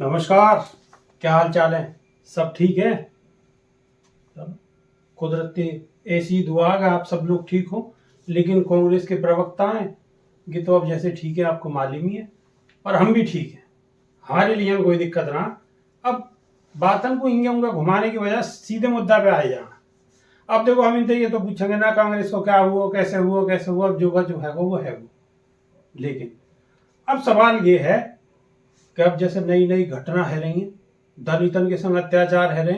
नमस्कार। क्या हाल चाल है? सब ठीक है? चलो, कुदरती ऐसी दुआ है आप सब लोग ठीक हो। लेकिन कांग्रेस के प्रवक्ता हैं कि तो अब जैसे ठीक है आपको मालूम ही है, और हम भी ठीक है, हमारे लिए कोई दिक्कत ना। अब बातन को इंगे उंगे घुमाने की वजह सीधे मुद्दा पे आ जाना। अब देखो, हम इनसे ये तो पूछेंगे ना कांग्रेस को क्या हुआ, कैसे हुआ, कैसे हुआ। अब जो है वो है वो। लेकिन अब सवाल ये है कि अब जैसे नई नई घटना है रही हैं, दलितन के संग अत्याचार है रहे,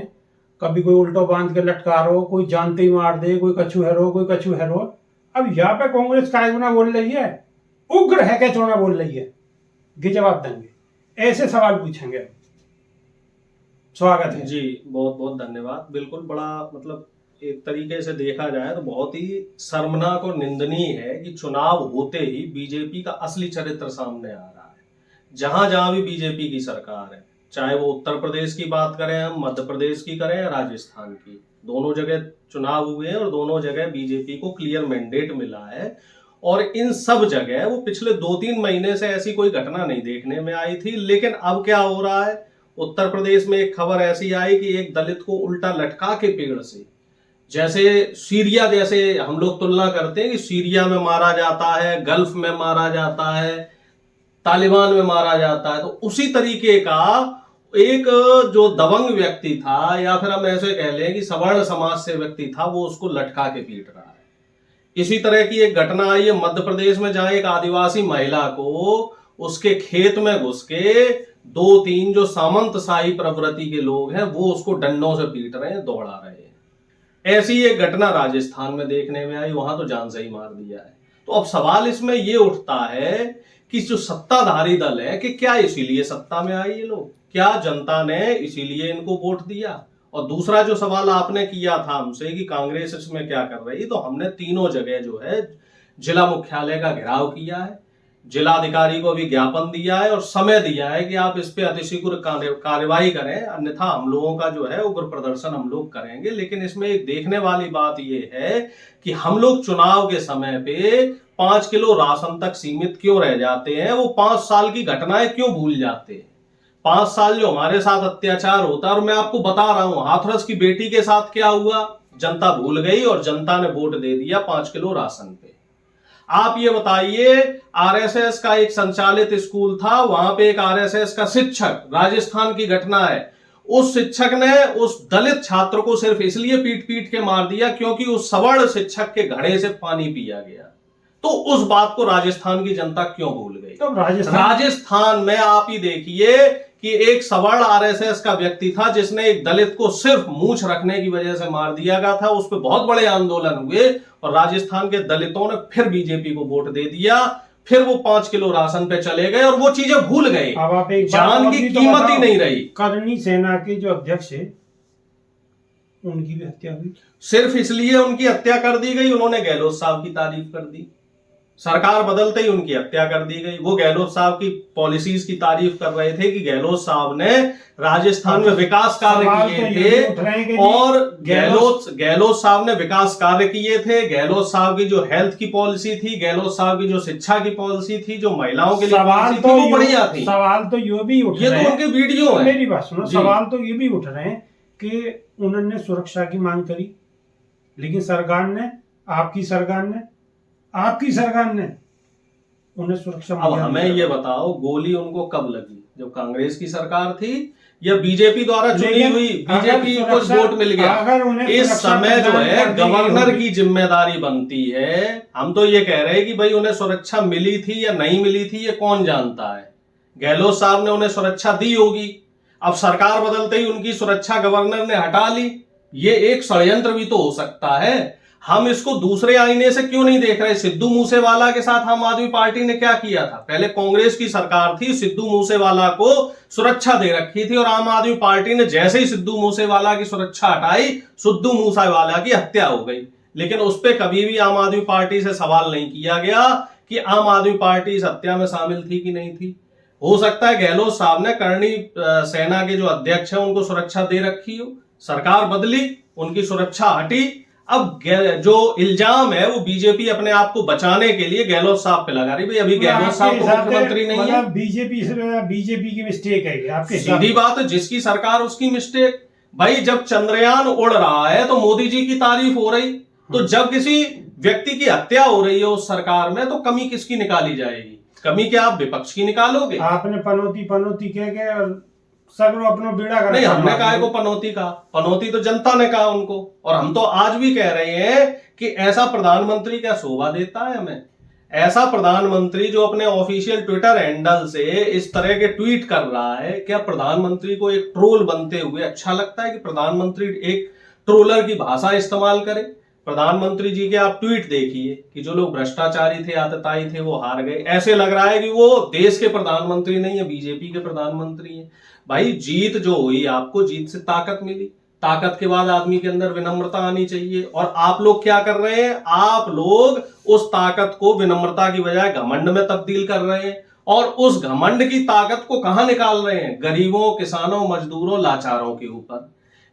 कभी कोई उल्टो बांध के लटका रहो, कोई जानते ही मार दे, कोई कछु हैरो, कोई कछु हैरो। अब यहाँ पे कांग्रेस काय गुना बोल रही है, उग्र है क्या चोना बोल रही है, ये जवाब देंगे, ऐसे सवाल पूछेंगे। स्वागत है जी, बहुत बहुत धन्यवाद। बिल्कुल, बड़ा मतलब एक तरीके से देखा जाए तो बहुत ही शर्मनाक और निंदनीय है कि चुनाव होते ही बीजेपी का असली चरित्र सामने आ रहा है। जहां जहां भी बीजेपी की सरकार है, चाहे वो उत्तर प्रदेश की बात करें, हम मध्य प्रदेश की करें या राजस्थान की, दोनों जगह चुनाव हुए हैं और दोनों जगह बीजेपी को क्लियर मैंडेट मिला है। और इन सब जगह वो पिछले 2-3 महीने से ऐसी कोई घटना नहीं देखने में आई थी। लेकिन अब क्या हो रहा है, उत्तर प्रदेश में एक खबर ऐसी आई कि एक दलित को उल्टा लटका के पेड़ से, जैसे सीरिया, जैसे हम लोग तुलना करते हैं कि सीरिया में मारा जाता है, गल्फ में मारा जाता है, तालिबान में मारा जाता है, तो उसी तरीके का एक जो दबंग व्यक्ति था, या फिर हम ऐसे कह लें कि सवर्ण समाज से व्यक्ति था, वो उसको लटका के पीट रहा है। इसी तरह की एक घटना आई है मध्य प्रदेश में, जहां एक आदिवासी महिला को उसके खेत में घुस के 2-3 जो सामंतशाही प्रवृत्ति के लोग हैं वो उसको डंडों से पीट रहे हैं, दौड़ा रहे हैं। ऐसी एक घटना राजस्थान में देखने में आई, वहां तो जान से ही मार दिया है। तो अब सवाल इसमें ये उठता है कि जो सत्ताधारी दल है, कि क्या इसीलिए सत्ता में आए ये लोग, क्या जनता ने इसीलिए इनको वोट दिया? और दूसरा जो सवाल आपने किया था हमसे कि कांग्रेस इसमें क्या कर रही, तो हमने तीनों जगह जो है जिला मुख्यालय का घेराव किया है, जिलाधिकारी को भी ज्ञापन दिया है और समय दिया है कि आप इस पे अतिशीघ्र कार्यवाही करें, अन्यथा हम लोगों का जो है उग्र प्रदर्शन हम लोग करेंगे। लेकिन इसमें एक देखने वाली बात यह है कि हम लोग चुनाव के समय पे 5 किलो राशन तक सीमित क्यों रह जाते हैं, वो 5 साल की घटनाएं क्यों भूल जाते हैं। 5 साल जो हमारे साथ अत्याचार होता है, और मैं आपको बता रहा हूं हाथरस की बेटी के साथ क्या हुआ, जनता भूल गई और जनता ने वोट दे दिया 5 किलो राशन पे। आप ये बताइए, आरएसएस का एक संचालित स्कूल था, वहां पे एक आरएसएस का शिक्षक, राजस्थान की घटना है, उस शिक्षक ने उस दलित छात्र को सिर्फ इसलिए पीट पीट के मार दिया क्योंकि उस सवर्ण शिक्षक के घड़े से पानी पिया गया। तो उस बात को राजस्थान की जनता क्यों भूल गई? तो राजस्थान में आप ही देखिए कि एक सवर्ण आरएसएस का व्यक्ति था जिसने एक दलित को सिर्फ मूंछ रखने की वजह से मार दिया गया था, उस पर बहुत बड़े आंदोलन हुए और राजस्थान के दलितों ने फिर बीजेपी को वोट दे दिया, फिर वो 5 किलो राशन पे चले गए और वो चीजें भूल गए। अब आप एक जान की कीमत ही नहीं रही। करनी सेना के जो अध्यक्ष है उनकी भी हत्या हुई, सिर्फ इसलिए उनकी हत्या कर दी गई, उन्होंने गहलोत साहब की तारीफ कर दी, सरकार बदलते ही उनकी हत्या कर दी गई। वो गहलोत साहब की पॉलिसीज की तारीफ कर रहे थे कि गहलोत साहब ने राजस्थान में विकास कार्य किए थे, और गहलोत साहब ने विकास कार्य किए थे। गहलोत साहब की जो हेल्थ की पॉलिसी थी, गहलोत साहब की जो शिक्षा की पॉलिसी थी, जो महिलाओं के लिए पॉलिसी थी, वो बढ़िया थी। सवाल तो ये भी उठ रहे हैं, ये तो उनके वीडियो है। मेरी बात सुनो, सवाल तो ये भी उठ रहे हैं कि उन्होंने सुरक्षा की मांग करी, लेकिन सरकार ने, आपकी सरकार ने उन्हें सुरक्षा। अब हमें ये बताओ, गोली उनको कब लगी? जब कांग्रेस की सरकार थी या बीजेपी द्वारा चुनी हुई, बीजेपी को वोट मिल गया? इस समय जो है गवर्नर की जिम्मेदारी बनती है। हम तो ये कह रहे हैं कि भाई उन्हें सुरक्षा मिली थी या नहीं मिली थी ये कौन जानता है। गहलोत साहब ने उन्हें सुरक्षा दी होगी, अब सरकार बदलते ही उनकी सुरक्षा गवर्नर ने हटा ली। ये एक षड्यंत्र भी तो हो सकता है। हम इसको दूसरे आईने से क्यों नहीं देख रहे? सिद्धू मूसेवाला के साथ आम आदमी पार्टी ने क्या किया था? पहले कांग्रेस की सरकार थी, सिद्धू मूसेवाला को सुरक्षा दे रखी थी, और आम आदमी पार्टी ने जैसे ही सिद्धू मूसेवाला की सुरक्षा हटाई, सिद्धू मूसेवाला की हत्या हो गई। लेकिन उस पर कभी भी आम आदमी पार्टी से सवाल नहीं किया गया कि आम आदमी पार्टी इस हत्या में शामिल थी कि नहीं थी। हो सकता है गहलोत साहब ने करनी सेना के जो अध्यक्ष है उनको सुरक्षा दे रखी हो, सरकार बदली, उनकी सुरक्षा हटी, अब जो इल्जाम है वो बीजेपी अपने आप को बचाने के लिए गहलोत साहब पे लगा रही। भाई अभी गहलोत साहब तो मुख्यमंत्री नहीं है, बीजेपी की मिस्टेक है आपके सीधी बात है, जिसकी सरकार उसकी मिस्टेक। भाई जब चंद्रयान उड़ रहा है तो मोदी जी की तारीफ हो रही, तो जब किसी व्यक्ति की हत्या हो रही है उस सरकार में तो कमी किसकी निकाली जाएगी? कमी क्या आप विपक्ष की निकालोगे? आपने पनौती कह के और सगरो अपना बेड़ा कर नहीं, हमने कहा को पनौती कहा, पनौती तो जनता ने कहा उनको। और हम तो आज भी कह रहे हैं कि ऐसा प्रधानमंत्री क्या शोभा देता है हमें? ऐसा प्रधानमंत्री जो अपने ऑफिशियल ट्विटर हैंडल से इस तरह के ट्वीट कर रहा है, क्या प्रधानमंत्री को एक ट्रोल बनते हुए अच्छा लगता है कि प्रधानमंत्री एक ट्रोलर की भाषा इस्तेमाल करे? प्रधानमंत्री जी के आप ट्वीट देखिए कि जो लोग भ्रष्टाचारी थे, आतताई थे, वो हार गए। ऐसे लग रहा है कि वो देश के प्रधानमंत्री नहीं है, बीजेपी के प्रधानमंत्री हैं। भाई जीत जो हुई, आपको जीत से ताकत मिली, ताकत के बाद आदमी के अंदर विनम्रता आनी चाहिए। और आप लोग क्या कर रहे हैं? आप लोग उस ताकत को विनम्रता की बजाय घमंड में तब्दील कर रहे हैं। और उस घमंड की ताकत को कहां निकाल रहे हैं? गरीबों, किसानों, मजदूरों, लाचारों के ऊपर,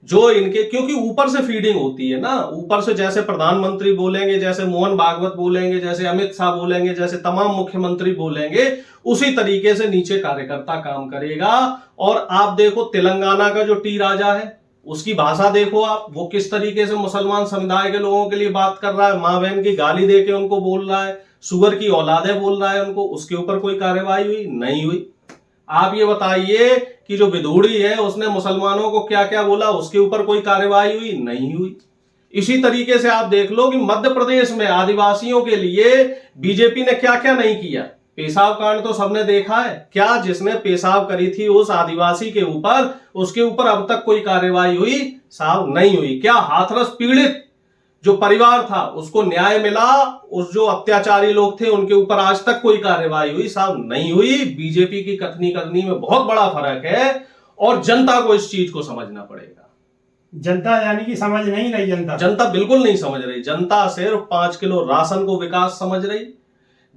जो इनके, क्योंकि ऊपर से फीडिंग होती है ना, ऊपर से जैसे प्रधानमंत्री बोलेंगे, जैसे मोहन भागवत बोलेंगे, जैसे अमित शाह बोलेंगे, जैसे तमाम मुख्यमंत्री बोलेंगे, उसी तरीके से नीचे कार्यकर्ता काम करेगा। और आप देखो तेलंगाना का जो टी राजा है, उसकी भाषा देखो आप, वो किस तरीके से मुसलमान समुदाय के लोगों के लिए बात कर रहा है, मां बहन की गाली देके उनको बोल रहा है, सुगर की औलादे बोल रहा है उनको। उसके ऊपर कोई कार्रवाई हुई? नहीं हुई। आप ये बताइए कि जो विधूड़ी है उसने मुसलमानों को क्या क्या बोला, उसके ऊपर कोई कार्रवाई हुई? नहीं हुई। इसी तरीके से आप देख लो कि मध्य प्रदेश में आदिवासियों के लिए बीजेपी ने क्या क्या नहीं किया। पेशाब कांड तो सबने देखा है, क्या जिसने पेशाब करी थी उस आदिवासी के ऊपर, उसके ऊपर अब तक कोई कार्रवाई हुई? साहब नहीं हुई। क्या हाथरस पीड़ित जो परिवार था उसको न्याय मिला? उस जो अत्याचारी लोग थे उनके ऊपर आज तक कोई कार्रवाई हुई? साहब नहीं हुई। बीजेपी की कथनी करनी में बहुत बड़ा फर्क है और जनता को इस चीज को समझना पड़ेगा। जनता यानी कि समझ नहीं रही, जनता बिल्कुल नहीं समझ रही। जनता सिर्फ 5 किलो राशन को विकास समझ रही।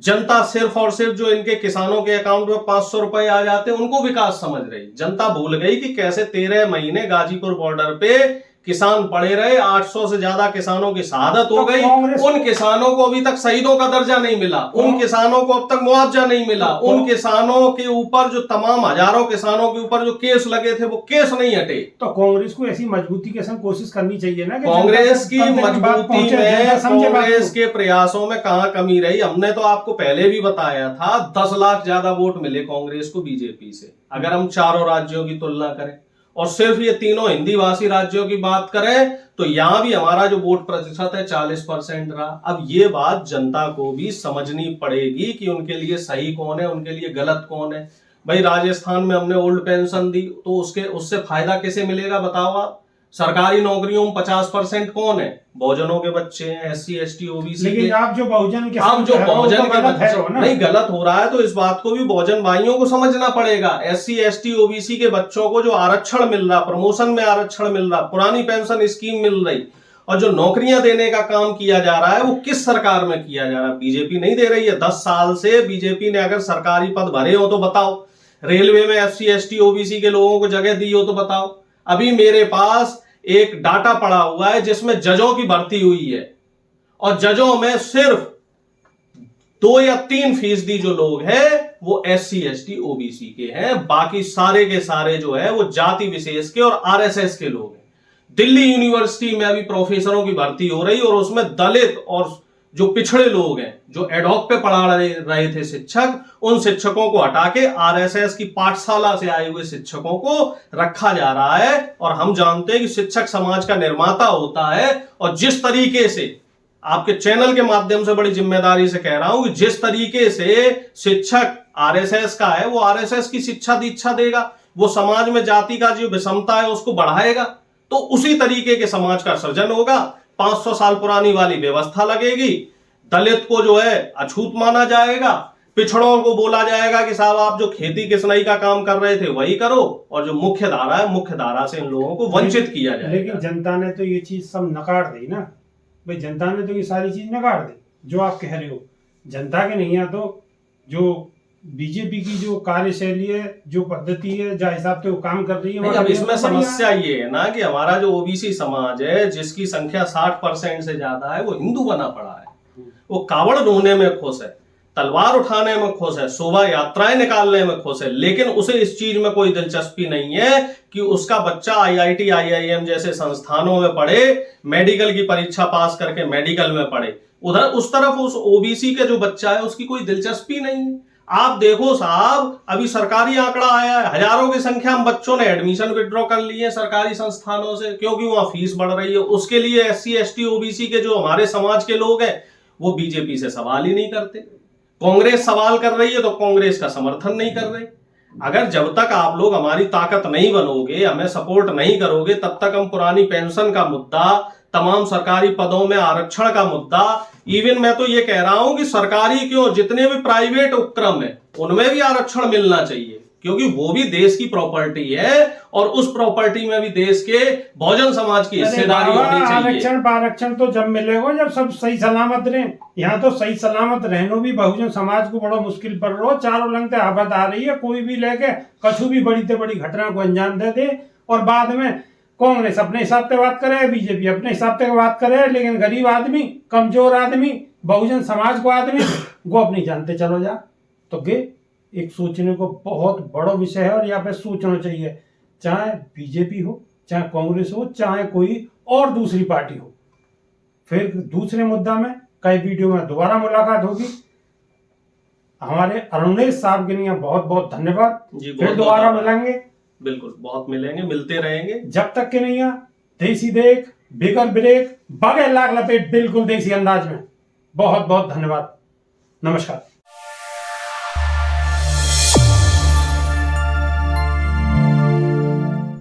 जनता सिर्फ और सिर्फ जो इनके किसानों के अकाउंट में 500 रुपए आ जाते हैं उनको विकास समझ रही। जनता भूल गई कि कैसे 13 महीने गाजीपुर बॉर्डर पे किसान पड़े रहे, 800 से ज्यादा किसानों की शहादत हो गई। उन किसानों को अभी तक शहीदों का दर्जा नहीं मिला, उन किसानों को अब तक मुआवजा नहीं मिला, उन किसानों के ऊपर जो तमाम हजारों किसानों के ऊपर जो केस लगे थे वो केस नहीं हटे। तो कांग्रेस को ऐसी मजबूती के संग कोशिश करनी चाहिए ना। कांग्रेस की मजबूती में, कांग्रेस के प्रयासों में कहां कमी रही? हमने तो आपको पहले भी बताया था 10 लाख ज्यादा वोट मिले कांग्रेस को बीजेपी से, अगर हम चारों राज्यों की तुलना करें। और सिर्फ ये तीनों हिंदी भाषी राज्यों की बात करें तो यहां भी हमारा जो वोट प्रतिशत है 40% रहा। अब ये बात जनता को भी समझनी पड़ेगी कि उनके लिए सही कौन है, उनके लिए गलत कौन है। भाई राजस्थान में हमने ओल्ड पेंशन दी तो उससे फायदा किसे मिलेगा बताओ आप? सरकारी नौकरियों में 50% कौन है? बहुजनों के बच्चे हैं, SC ST OBC के। लेकिन आप जो बहुजन के बच्चे नहीं, गलत हो रहा है तो इस बात को भी बहुजन भाइयों को समझना पड़ेगा। SC ST OBC के बच्चों को जो आरक्षण मिल रहा, प्रमोशन में आरक्षण मिल रहा, पुरानी पेंशन स्कीम मिल रही, और जो नौकरियां देने का काम किया जा रहा है वो किस सरकार में किया जा रहा है? बीजेपी नहीं दे रही है। 10 साल से बीजेपी ने अगर सरकारी पद भरे हो तो बताओ, रेलवे में SC ST OBC के लोगों को जगह दी हो तो बताओ। अभी मेरे पास एक डाटा पड़ा हुआ है जिसमें जजों की भर्ती हुई है और जजों में सिर्फ 2 या 3% जो लोग हैं वो SC ST OBC के हैं, बाकी सारे के सारे जो है वो जाति विशेष के और RSS के लोग हैं। दिल्ली यूनिवर्सिटी में अभी प्रोफेसरों की भर्ती हो रही और उसमें दलित और जो पिछड़े लोग हैं, जो एडॉक पे पढ़ा रहे थे शिक्षक, उन शिक्षकों को हटा के RSS की पाठशाला से आए हुए शिक्षकों को रखा जा रहा है। और हम जानते हैं कि शिक्षक समाज का निर्माता होता है। और जिस तरीके से, आपके चैनल के माध्यम से बड़ी जिम्मेदारी से कह रहा हूं कि जिस तरीके से शिक्षक RSS का है, वो RSS की शिक्षा दीक्षा देगा, वो समाज में जाति का जो विषमता है उसको बढ़ाएगा, तो उसी तरीके के समाज का सृजन होगा। 500 साल पुरानी वाली व्यवस्था लगेगी, दलित को जो है अछूत माना जाएगा, पिछड़ों को बोला जाएगा कि साहब आप जो खेती किसनई का काम कर रहे थे वही करो, और जो मुख्य धारा है मुख्य धारा से इन लोगों को वंचित किया जाएगा। लेकिन जनता ने तो ये चीज सब नकार दी ना भाई, जनता ने तो ये सारी चीज नकार दी जो आप कह रहे हो। जनता के नहीं है तो जो बीजेपी की जो कार्यशैली है, जो पद्धति है, जो हिसाब से वो काम कर रही है, नहीं, अब इसमें समस्या ये है ना कि हमारा जो ओबीसी समाज है, जिसकी संख्या 60% से ज्यादा है, वो हिंदू बना पड़ा है। वो कावड़ ढोने में खुश है, तलवार उठाने में खुश है, शोभा यात्राएं निकालने में खुश है, लेकिन उसे इस चीज में कोई दिलचस्पी नहीं है कि उसका बच्चा आईआईटी आईआईएम जैसे संस्थानों में पढ़े, मेडिकल की परीक्षा पास करके मेडिकल में पढ़े। उधर उस तरफ उस ओबीसी के जो बच्चा है उसकी कोई दिलचस्पी नहीं है। आप देखो साहब, अभी सरकारी आंकड़ा आया है, हजारों की संख्या में बच्चों ने एडमिशन विड्रॉ कर लिए सरकारी संस्थानों से, क्योंकि वहां फीस बढ़ रही है। उसके लिए एससी एसटी ओबीसी के जो हमारे समाज के लोग हैं, वो बीजेपी से सवाल ही नहीं करते। कांग्रेस सवाल कर रही है तो कांग्रेस का समर्थन नहीं कर रही। अगर जब तक आप लोग हमारी ताकत नहीं बनोगे, हमें सपोर्ट नहीं करोगे, तब तक हम पुरानी पेंशन का मुद्दा, तमाम सरकारी पदों में आरक्षण का मुद्दा, इवन मैं तो ये कह रहा हूं कि सरकारी क्यों, जितने भी प्राइवेट उपक्रम है उनमें भी आरक्षण मिलना चाहिए, क्योंकि वो भी देश की प्रॉपर्टी है और उस प्रॉपर्टी में भी देश के बहुजन समाज की हिस्सेदारी होनी चाहिए। आरक्षण तो जब मिलेगा जब सब सही सलामत रहे। यहाँ तो सही सलामत रहनो भी बहुजन समाज को बड़ा मुश्किल पड़ रहा, चारों लंगते आफत आ रही है, कोई भी लेके कछु भी बड़ी से बड़ी घटना को अंजाम दे दे, और बाद में कांग्रेस अपने हिसाब से बात करे, बीजेपी अपने हिसाब से बात करे, लेकिन गरीब आदमी, कमजोर आदमी, बहुजन समाज को आदमी वो अपनी जानते चलो जा। तो गे एक सोचने को बहुत बड़ा विषय है और यहाँ पे सोचना चाहिए, चाहे बीजेपी हो, चाहे कांग्रेस हो, चाहे कोई और दूसरी पार्टी हो। फिर दूसरे मुद्दा में कई वीडियो में दोबारा मुलाकात होगी। हमारे अरुणेश साहब के लिए बहुत बहुत धन्यवाद जी। फिर दोबारा मिलेंगे, बिल्कुल, बहुत मिलेंगे, मिलते रहेंगे। जब तक के नहीं देसी देख बिगर ब्रेक बगैर लाग लपेट बिल्कुल देसी अंदाज में। बहुत बहुत धन्यवाद, नमस्कार।